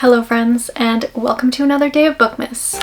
Hello friends, and welcome to another day of bookmas.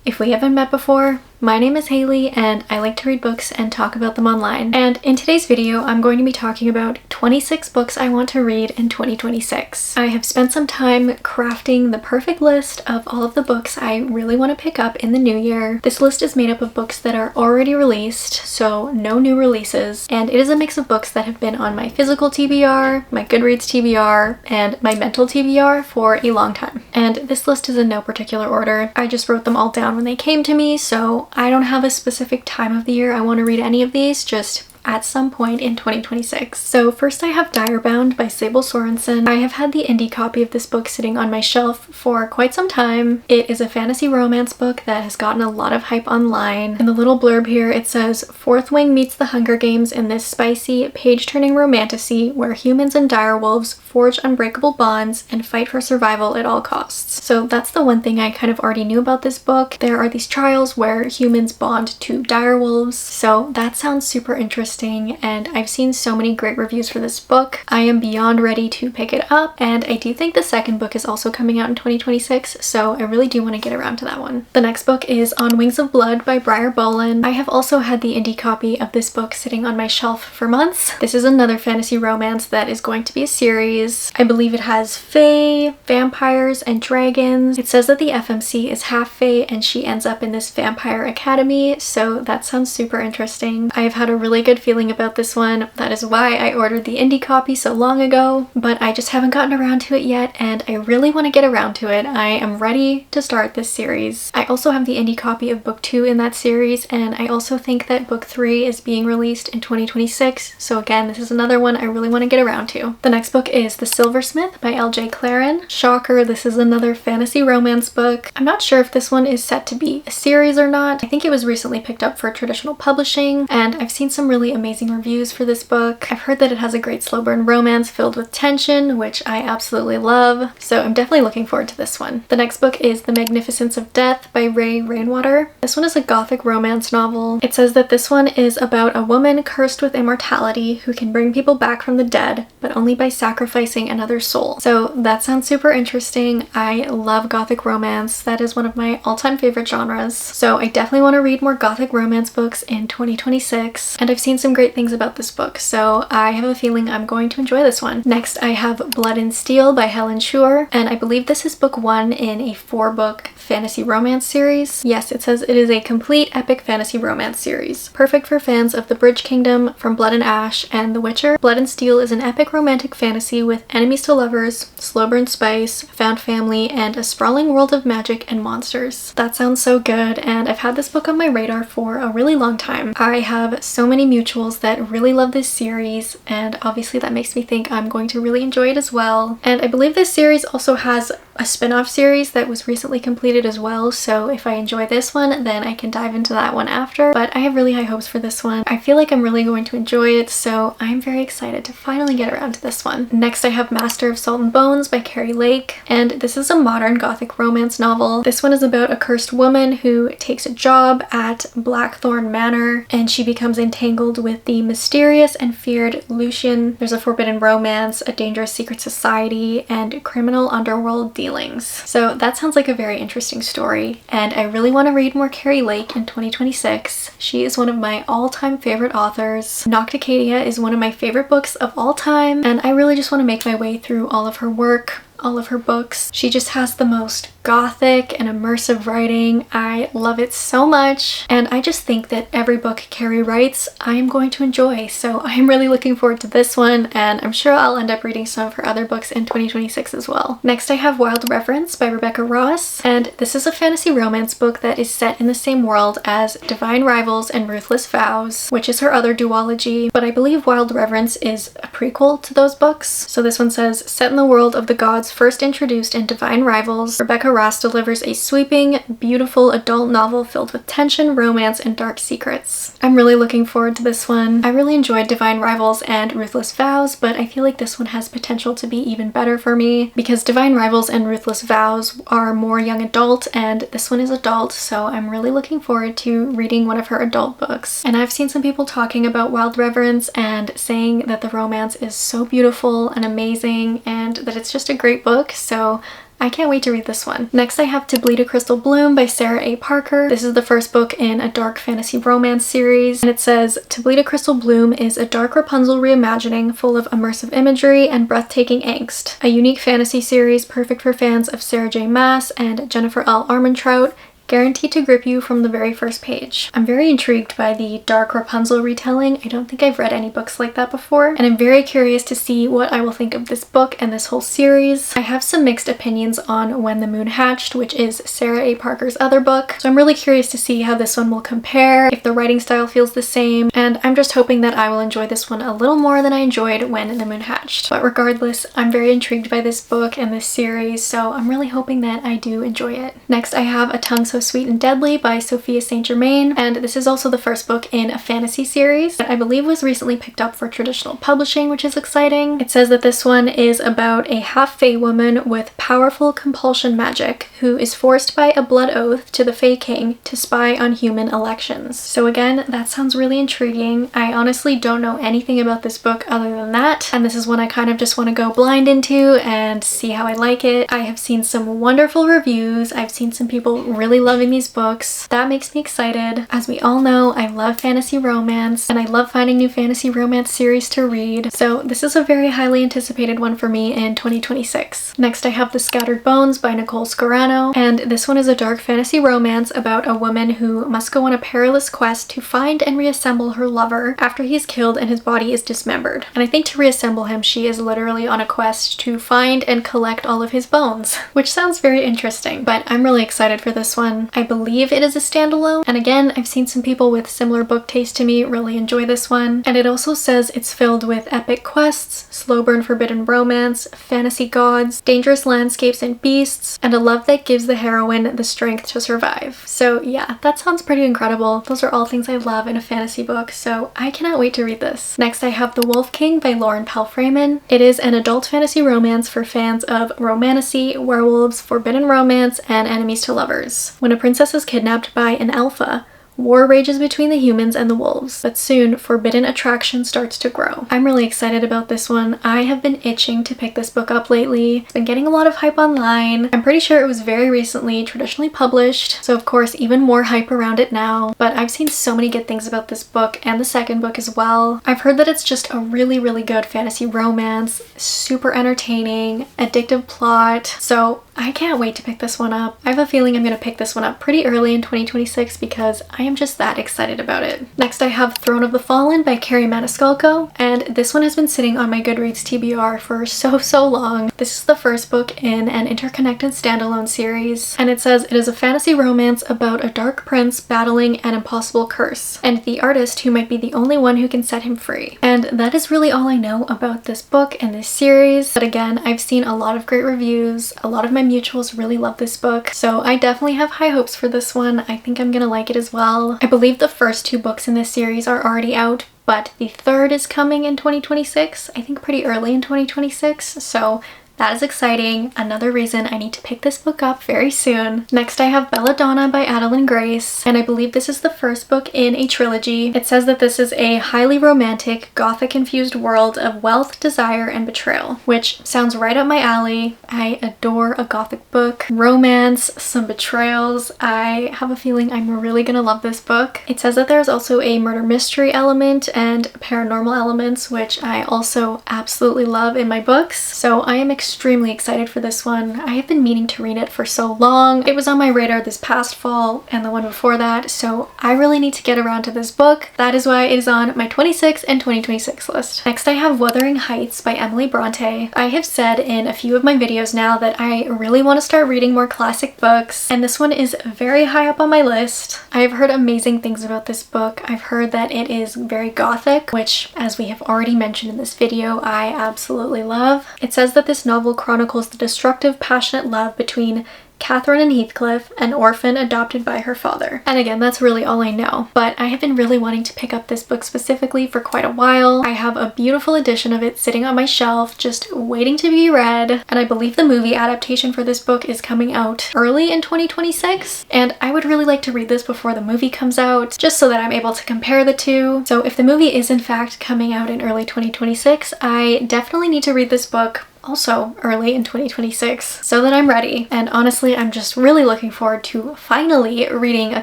If we haven't met before, my name is Haley and I like to read books and talk about them online. And in today's video, I'm going to be talking about 26 books I want to read in 2026. I have spent some time crafting the perfect list of all of the books I really want to pick up in the new year. This list is made up of books that are already released, so no new releases, and it is a mix of books that have been on my physical TBR, my Goodreads TBR, and my mental TBR for a long time. And this list is in no particular order. I just wrote them all down when they came to me, so I don't have a specific time of the year I want to read any of these, just at some point in 2026. So first I have Direbound by Sable Sorensen. I have had the indie copy of this book sitting on my shelf for quite some time. It is a fantasy romance book that has gotten a lot of hype online. In the little blurb here it says, Fourth Wing meets the Hunger Games in this spicy, page-turning romantasy where humans and direwolves forge unbreakable bonds and fight for survival at all costs. So that's the one thing I kind of already knew about this book. There are these trials where humans bond to direwolves, so that sounds super interesting. And I've seen so many great reviews for this book. I am beyond ready to pick it up, and I do think the second book is also coming out in 2026, so I really do want to get around to that one. The next book is On Wings of Blood by Briar Bolin. I have also had the indie copy of this book sitting on my shelf for months. This is another fantasy romance that is going to be a series. I believe it has fae, vampires, and dragons. It says that the FMC is half fae and she ends up in this vampire academy, so that sounds super interesting. I have had a really good feeling about this one. That is why I ordered the indie copy so long ago, but I just haven't gotten around to it yet, and I really want to get around to it. I am ready to start this series. I also have the indie copy of book 2 in that series, and I also think that book 3 is being released in 2026, so again, this is another one I really want to get around to. The next book is The Silversmith by L.J. Claren. Shocker, this is another fantasy romance book. I'm not sure if this one is set to be a series or not. I think it was recently picked up for traditional publishing, and I've seen some really amazing reviews for this book. I've heard that it has a great slow burn romance filled with tension, which I absolutely love, so I'm definitely looking forward to this one. The next book is The Magnificence of Death by Ray Rainwater. This one is a gothic romance novel. It says that this one is about a woman cursed with immortality who can bring people back from the dead, but only by sacrificing another soul. So that sounds super interesting. I love gothic romance. That is one of my all-time favorite genres. So I definitely want to read more gothic romance books in 2026, and I've seen some great things about this book, so I have a feeling I'm going to enjoy this one. Next, I have Blood and Steel by Helen Schur, and I believe this is book 1 in a 4-book fantasy romance series. Yes, it says it is a complete epic fantasy romance series. Perfect for fans of the Bridge Kingdom, From Blood and Ash, and The Witcher. Blood and Steel is an epic romantic fantasy with enemies to lovers, slow burn spice, found family, and a sprawling world of magic and monsters. That sounds so good, and I've had this book on my radar for a really long time. I have so many mutuals that really love this series, and obviously that makes me think I'm going to really enjoy it as well. And I believe this series also has a spin-off series that was recently completed as well, so if I enjoy this one, then I can dive into that one after. But I have really high hopes for this one. I feel like I'm really going to enjoy it, so I'm very excited to finally get around to this one. Next, I have Master of Salt and Bones by Carrie Lake, and this is a modern gothic romance novel. This one is about a cursed woman who takes a job at Blackthorn Manor, and she becomes entangled with the mysterious and feared Lucian. There's a forbidden romance, a dangerous secret society, and criminal underworld dealings. So that sounds like a very interesting story, and I really want to read more Carrie Lake in 2026. She is one of my all-time favorite authors. Nocticadia is one of my favorite books of all time, and I really just want to make my way through all of her work, all of her books. She just has the most gothic and immersive writing. I love it so much, and I just think that every book Carrie writes I am going to enjoy, so I'm really looking forward to this one, and I'm sure I'll end up reading some of her other books in 2026 as well. Next, I have Wild Reverence by Rebecca Ross, and this is a fantasy romance book that is set in the same world as Divine Rivals and Ruthless Vows, which is her other duology, but I believe Wild Reverence is a prequel to those books. So this one says, set in the world of the gods first introduced in Divine Rivals, Rebecca Ross delivers a sweeping, beautiful adult novel filled with tension, romance, and dark secrets. I'm really looking forward to this one. I really enjoyed Divine Rivals and Ruthless Vows, but I feel like this one has potential to be even better for me because Divine Rivals and Ruthless Vows are more young adult and this one is adult, so I'm really looking forward to reading one of her adult books. And I've seen some people talking about Wild Reverence and saying that the romance is so beautiful and amazing and that it's just a great book, so I can't wait to read this one. Next I have To Bleed a Crystal Bloom by Sarah A. Parker. This is the first book in a dark fantasy romance series, and it says, To Bleed a Crystal Bloom is a dark Rapunzel reimagining full of immersive imagery and breathtaking angst. A unique fantasy series perfect for fans of Sarah J. Maas and Jennifer L. Armentrout, guaranteed to grip you from the very first page. I'm very intrigued by the dark Rapunzel retelling. I don't think I've read any books like that before, and I'm very curious to see what I will think of this book and this whole series. I have some mixed opinions on When the Moon Hatched, which is Sarah A. Parker's other book, so I'm really curious to see how this one will compare, if the writing style feels the same, and I'm just hoping that I will enjoy this one a little more than I enjoyed When the Moon Hatched. But regardless, I'm very intrigued by this book and this series, so I'm really hoping that I do enjoy it. Next I have A Tongue So Sweet and Deadly by Sophia St. Germain, and this is also the first book in a fantasy series that I believe was recently picked up for traditional publishing, which is exciting. It says that this one is about a half-fae woman with powerful compulsion magic who is forced by a blood oath to the Fae King to spy on human elections. So again, that sounds really intriguing. I honestly don't know anything about this book other than that, and this is one I kind of just want to go blind into and see how I like it. I have seen some wonderful reviews. I've seen some people really loving these books. That makes me excited. As we all know, I love fantasy romance and I love finding new fantasy romance series to read, so this is a very highly anticipated one for me in 2026. Next I have The Scattered Bones by Nicole Scarano, and this one is a dark fantasy romance about a woman who must go on a perilous quest to find and reassemble her lover after he is killed and his body is dismembered. And I think to reassemble him, she is literally on a quest to find and collect all of his bones, which sounds very interesting, but I'm really excited for this one. I believe it is a standalone, and again, I've seen some people with similar book taste to me really enjoy this one, and it also says it's filled with epic quests, slow burn forbidden romance, fantasy gods, dangerous landscapes and beasts, and a love that gives the heroine the strength to survive. So yeah, that sounds pretty incredible. Those are all things I love in a fantasy book, so I cannot wait to read this. Next I have The Wolf King by Lauren Pell Freeman. It is an adult fantasy romance for fans of romantasy, werewolves, forbidden romance, and enemies to lovers. When a princess is kidnapped by an alpha, war rages between the humans and the wolves, but soon forbidden attraction starts to grow. I'm really excited about this one. I have been itching to pick this book up lately. It's been getting a lot of hype online. I'm pretty sure it was very recently traditionally published, so of course even more hype around it now, but I've seen so many good things about this book and the second book as well. I've heard that it's just a really, really good fantasy romance, super entertaining, addictive plot, so I can't wait to pick this one up. I have a feeling I'm going to pick this one up pretty early in 2026 because I am just that excited about it. Next I have Throne of the Fallen by Carrie Maniscalco, and this one has been sitting on my Goodreads TBR for so long. This is the first book in an interconnected standalone series, and it says it is a fantasy romance about a dark prince battling an impossible curse, and the artist who might be the only one who can set him free. And that is really all I know about this book and this series, but again, I've seen a lot of great reviews. A lot of my mutuals really love this book, so I definitely have high hopes for this one. I think I'm gonna like it as well. I believe the first two books in this series are already out, but the third is coming in 2026, I think pretty early in 2026, so that is exciting. Another reason I need to pick this book up very soon. Next I have Belladonna by Adeline Grace, and I believe this is the first book in a trilogy. It says that this is a highly romantic, gothic-infused world of wealth, desire, and betrayal, which sounds right up my alley. I adore a gothic book, romance, some betrayals. I have a feeling I'm really gonna love this book. It says that there's also a murder mystery element and paranormal elements, which I also absolutely love in my books, so I am extremely excited for this one. I have been meaning to read it for so long. It was on my radar this past fall and the one before that, so I really need to get around to this book. That is why it is on my 26 and 2026 list. Next I have Wuthering Heights by Emily Bronte. I have said in a few of my videos now that I really want to start reading more classic books, and this one is very high up on my list. I have heard amazing things about this book. I've heard that it is very gothic, which, as we have already mentioned in this video, I absolutely love. It says that this novel chronicles the destructive, passionate love between Catherine and Heathcliff, an orphan adopted by her father. And again, that's really all I know, but I have been really wanting to pick up this book specifically for quite a while. I have a beautiful edition of it sitting on my shelf, just waiting to be read, and I believe the movie adaptation for this book is coming out early in 2026, and I would really like to read this before the movie comes out, just so that I'm able to compare the two. So if the movie is in fact coming out in early 2026, I definitely need to read this book also early in 2026 so that I'm ready. And honestly, I'm just really looking forward to finally reading a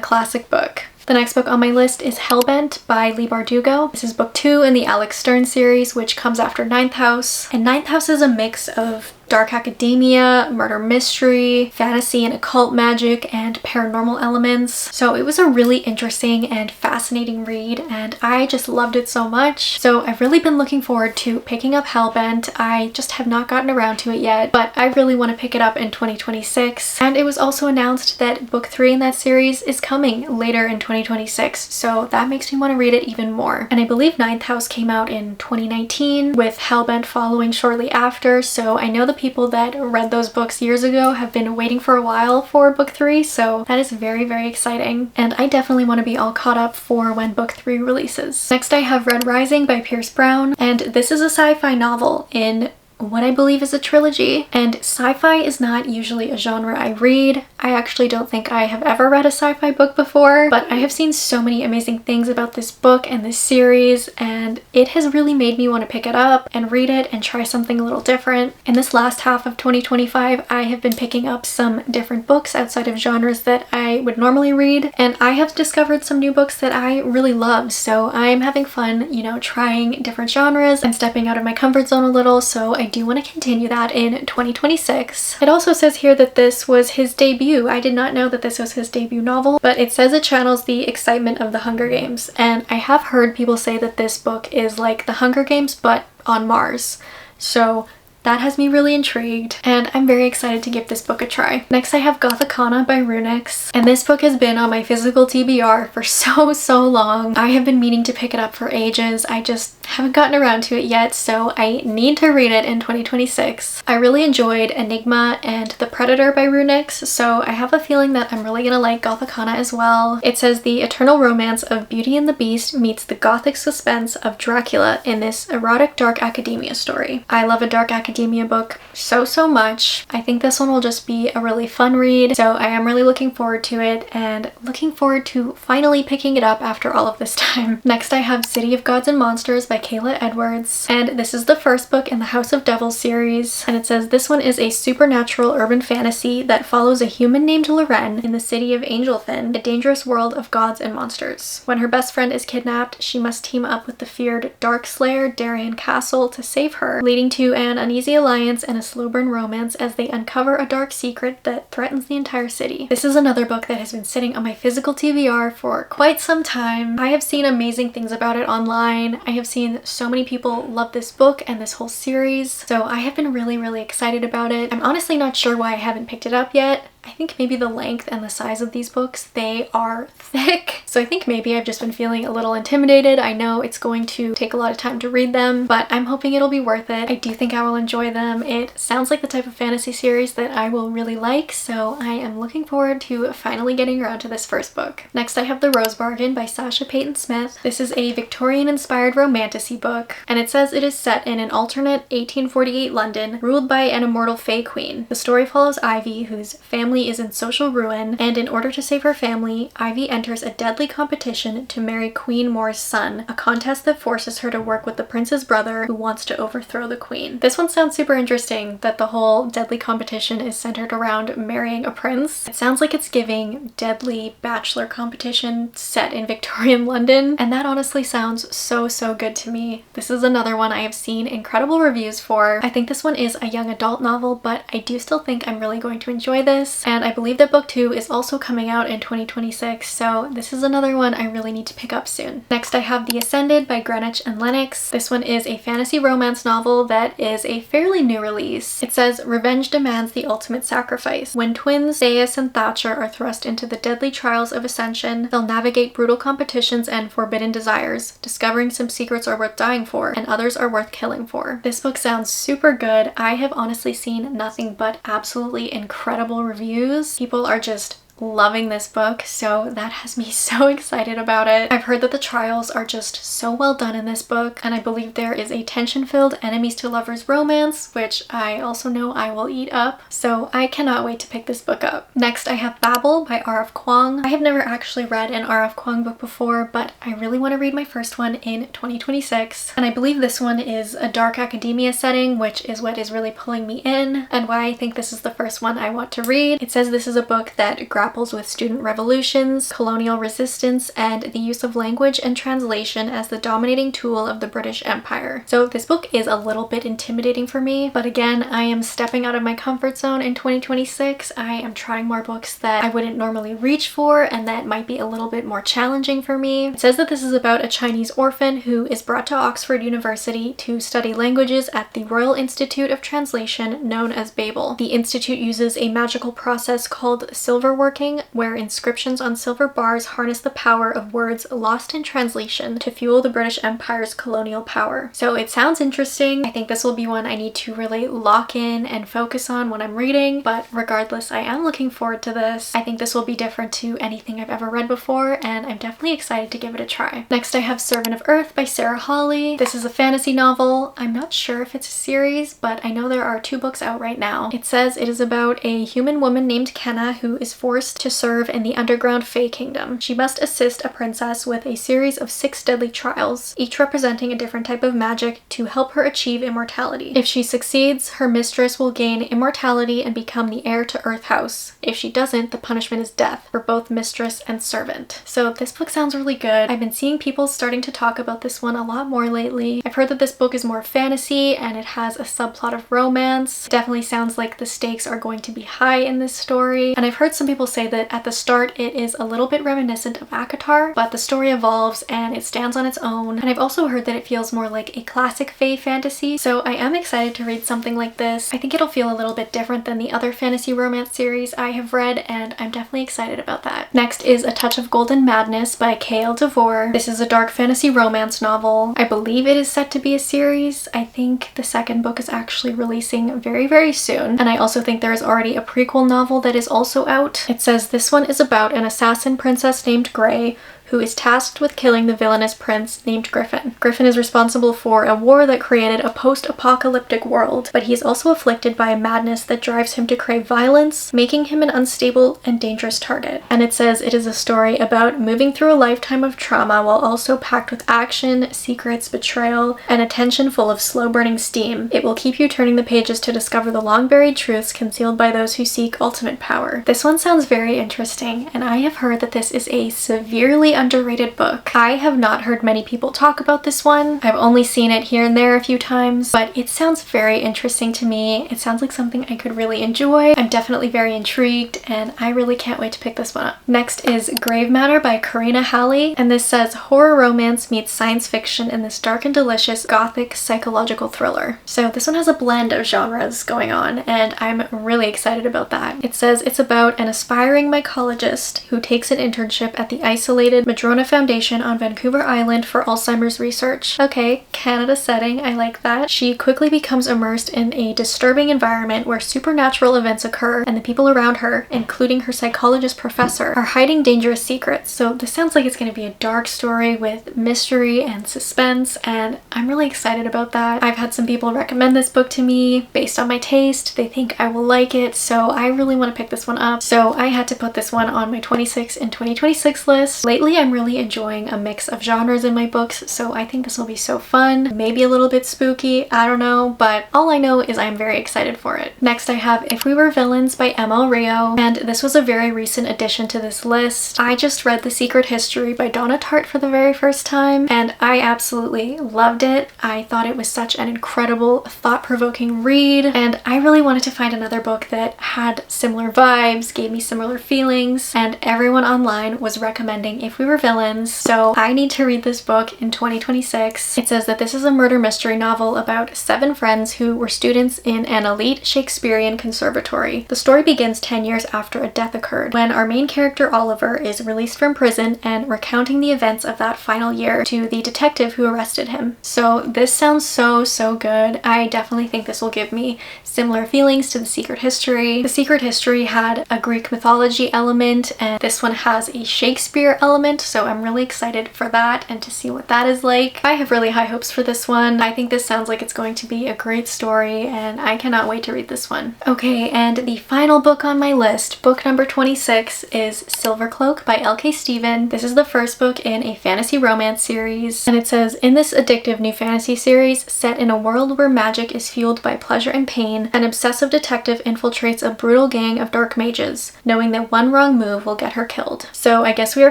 classic book. The next book on my list is Hellbent by Leigh Bardugo. This is book 2 in the Alex Stern series, which comes after Ninth House. And Ninth House is a mix of dark academia, murder mystery, fantasy and occult magic, and paranormal elements. So it was a really interesting and fascinating read, and I just loved it so much. So I've really been looking forward to picking up Hellbent. I just have not gotten around to it yet, but I really want to pick it up in 2026. And it was also announced that book 3 in that series is coming later in 2026, so that makes me want to read it even more. And I believe Ninth House came out in 2019, with Hellbent following shortly after, so I know the people that read those books years ago have been waiting for a while for book 3, so that is very, very exciting. And I definitely want to be all caught up for when book 3 releases. Next I have Red Rising by Pierce Brown, and this is a sci-fi novel in what I believe is a trilogy, and sci-fi is not usually a genre I read. I actually don't think I have ever read a sci-fi book before, but I have seen so many amazing things about this book and this series, and it has really made me want to pick it up and read it and try something a little different. In this last half of 2025, I have been picking up some different books outside of genres that I would normally read, and I have discovered some new books that I really love, so I'm having fun, you know, trying different genres and stepping out of my comfort zone a little, so I do want to continue that in 2026. It also says here that this was his debut. I did not know that this was his debut novel, but it says it channels the excitement of the Hunger Games, and I have heard people say that this book is like the Hunger Games but on Mars. So that has me really intrigued, and I'm very excited to give this book a try. Next I have Gothicana by Runix, and this book has been on my physical TBR for so long. I have been meaning to pick it up for ages. I just haven't gotten around to it yet, so I need to read it in 2026. I really enjoyed Enigma and The Predator by Runix, so I have a feeling that I'm really gonna like Gothicana as well. It says the eternal romance of Beauty and the Beast meets the gothic suspense of Dracula in this erotic dark academia story. I love a dark academia book so much. I think this one will just be a really fun read, so I am really looking forward to it and looking forward to finally picking it up after all of this time. Next I have City of Gods and Monsters by Kayla Edwards, and this is the first book in the House of Devils series, and it says this one is a supernatural urban fantasy that follows a human named Loren in the city of Angelfin, a dangerous world of gods and monsters. When her best friend is kidnapped, she must team up with the feared Darkslayer Darien Castle to save her, leading to an uneasy alliance and a slow burn romance as they uncover a dark secret that threatens the entire city. This is another book that has been sitting on my physical TBR for quite some time. I have seen amazing things about it online. I have seen so many people love this book and this whole series, so I have been really excited about it. I'm honestly not sure why I haven't picked it up yet. I think maybe the length and the size of these books, they are thick. So I think maybe I've just been feeling a little intimidated. I know it's going to take a lot of time to read them, but I'm hoping it'll be worth it. I do think I will enjoy them. It sounds like the type of fantasy series that I will really like, so I am looking forward to finally getting around to this first book. Next I have The Rose Bargain by Sasha Payton Smith. This is a Victorian-inspired romantasy book, and it says it is set in an alternate 1848 London ruled by an immortal Fae Queen. The story follows Ivy, whose family is in social ruin, and in order to save her family, Ivy enters a deadly competition to marry Queen Moore's son, a contest that forces her to work with the prince's brother who wants to overthrow the queen. This one sounds super interesting, that the whole deadly competition is centered around marrying a prince. It sounds like it's giving deadly bachelor competition set in Victorian London, and that honestly sounds so good to me. This is another one I have seen incredible reviews for. I think this one is a young adult novel, but I do still think I'm really going to enjoy this. And I believe that book 2 is also coming out in 2026, so this is another one I really need to pick up soon. Next I have The Ascended by Greenwich and Lennox. This one is a fantasy romance novel that is a fairly new release. It says, revenge demands the ultimate sacrifice. When twins Zeus and Thatcher are thrust into the deadly trials of ascension, they'll navigate brutal competitions and forbidden desires, discovering some secrets are worth dying for and others are worth killing for. This book sounds super good. I have honestly seen nothing but absolutely incredible reviews reviews, people are just loving this book, so that has me so excited about it. I've heard that the trials are just so well done in this book, and I believe there is a tension-filled enemies to lovers romance, which I also know I will eat up, so I cannot wait to pick this book up. Next, I have Babel by R.F. Kuang. I have never actually read an R.F. Kuang book before, but I really want to read my first one in 2026, and I believe this one is a dark academia setting, which is what is really pulling me in, and why I think this is the first one I want to read. It says this is a book that grapples with student revolutions, colonial resistance, and the use of language and translation as the dominating tool of the British Empire. So this book is a little bit intimidating for me, but again, I am stepping out of my comfort zone in 2026. I am trying more books that I wouldn't normally reach for and that might be a little bit more challenging for me. It says that this is about a Chinese orphan who is brought to Oxford University to study languages at the Royal Institute of Translation known as Babel. The institute uses a magical process called silver working, where inscriptions on silver bars harness the power of words lost in translation to fuel the British Empire's colonial power. So it sounds interesting. I think this will be one I need to really lock in and focus on when I'm reading, but regardless, I am looking forward to this. I think this will be different to anything I've ever read before, and I'm definitely excited to give it a try. Next, I have Servant of Earth by Sarah Hawley. This is a fantasy novel. I'm not sure if it's a series, but I know there are 2 books out right now. It says it is about a human woman named Kenna who is forced to serve in the underground Fae Kingdom. She must assist a princess with a series of 6 deadly trials, each representing a different type of magic to help her achieve immortality. If she succeeds, her mistress will gain immortality and become the heir to Earth House. If she doesn't, the punishment is death for both mistress and servant. So this book sounds really good. I've been seeing people starting to talk about this one a lot more lately. I've heard that this book is more fantasy and it has a subplot of romance. It definitely sounds like the stakes are going to be high in this story, and I've heard some people say that at the start it is a little bit reminiscent of ACOTAR, but the story evolves and it stands on its own. And I've also heard that it feels more like a classic fae fantasy, so I am excited to read something like this. I think it'll feel a little bit different than the other fantasy romance series I have read, and I'm definitely excited about that. Next is A Touch of Golden Madness by K.L. DeVore. This is a dark fantasy romance novel. I believe it is set to be a series. I think the second book is actually releasing very, very soon, and I also think there is already a prequel novel that is also out. It says this one is about an assassin princess named Grey who is tasked with killing the villainous prince named Griffin. Griffin is responsible for a war that created a post-apocalyptic world, but he is also afflicted by a madness that drives him to crave violence, making him an unstable and dangerous target. And it says it is a story about moving through a lifetime of trauma while also packed with action, secrets, betrayal, and a tension full of slow-burning steam. It will keep you turning the pages to discover the long-buried truths concealed by those who seek ultimate power. This one sounds very interesting, and I have heard that this is a severely underrated book. I have not heard many people talk about this one. I've only seen it here and there a few times, but it sounds very interesting to me. It sounds like something I could really enjoy. I'm definitely very intrigued, and I really can't wait to pick this one up. Next is Grave Matter by Karina Halley, and this says horror romance meets science fiction in this dark and delicious gothic psychological thriller. So this one has a blend of genres going on, and I'm really excited about that. It says it's about an aspiring mycologist who takes an internship at the isolated Madrona Foundation on Vancouver Island for Alzheimer's research. Okay, Canada setting, I like that. She quickly becomes immersed in a disturbing environment where supernatural events occur, and the people around her, including her psychologist professor, are hiding dangerous secrets. So this sounds like it's going to be a dark story with mystery and suspense, and I'm really excited about that. I've had some people recommend this book to me based on my taste. They think I will like it, so I really want to pick this one up. So I had to put this one on my 26 and 2026 list. Lately, I'm really enjoying a mix of genres in my books, so I think this will be so fun. Maybe a little bit spooky, I don't know, but all I know is I'm very excited for it. Next, I have If We Were Villains by M.L. Rio, and this was a very recent addition to this list. I just read The Secret History by Donna Tartt for the very first time, and I absolutely loved it. I thought it was such an incredible, thought-provoking read, and I really wanted to find another book that had similar vibes, gave me similar feelings, and everyone online was recommending If We we were villains. So I need to read this book in 2026. It says that this is a murder mystery novel about 7 friends who were students in an elite Shakespearean conservatory. The story begins 10 years after a death occurred, when our main character Oliver is released from prison and recounting the events of that final year to the detective who arrested him. So this sounds so good. I definitely think this will give me similar feelings to The Secret History. The Secret History had a Greek mythology element, and this one has a Shakespeare element, so I'm really excited for that and to see what that is like. I have really high hopes for this one. I think this sounds like it's going to be a great story, and I cannot wait to read this one. Okay, and the final book on my list, book number 26, is Silvercloak by L.K. Stephen. This is the first book in a fantasy romance series, and it says, in this addictive new fantasy series set in a world where magic is fueled by pleasure and pain, an obsessive detective infiltrates a brutal gang of dark mages, knowing that one wrong move will get her killed. So I guess we are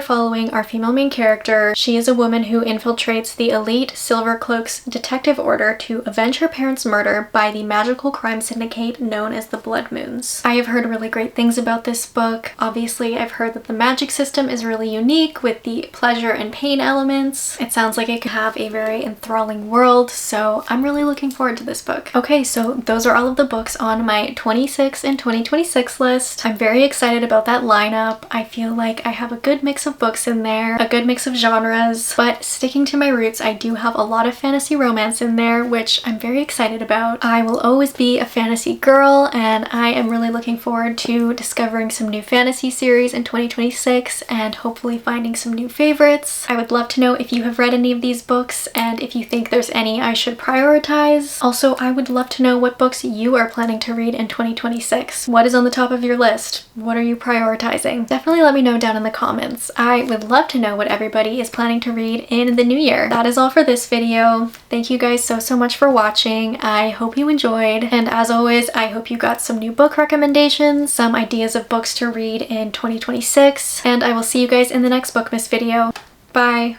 following our female main character. She is a woman who infiltrates the elite Silvercloak's detective order to avenge her parents' murder by the magical crime syndicate known as the Blood Moons. I have heard really great things about this book. Obviously, I've heard that the magic system is really unique with the pleasure and pain elements. It sounds like it could have a very enthralling world, so I'm really looking forward to this book. Okay, so those are all of the books on my 26 and 2026 list. I'm very excited about that lineup. I feel like I have a good mix of books in there, a good mix of genres, but sticking to my roots, I do have a lot of fantasy romance in there, which I'm very excited about. I will always be a fantasy girl, and I am really looking forward to discovering some new fantasy series in 2026 and hopefully finding some new favorites. I would love to know if you have read any of these books and if you think there's any I should prioritize. Also, I would love to know what books you are planning to read in 2026. What is on the top of your list? What are you prioritizing? Definitely let me know down in the comments. I would love to know what everybody is planning to read in the new year. That is all for this video. Thank you guys so much for watching. I hope you enjoyed, and as always, I hope you got some new book recommendations, some ideas of books to read in 2026, and I will see you guys in the next Bookmas video. Bye!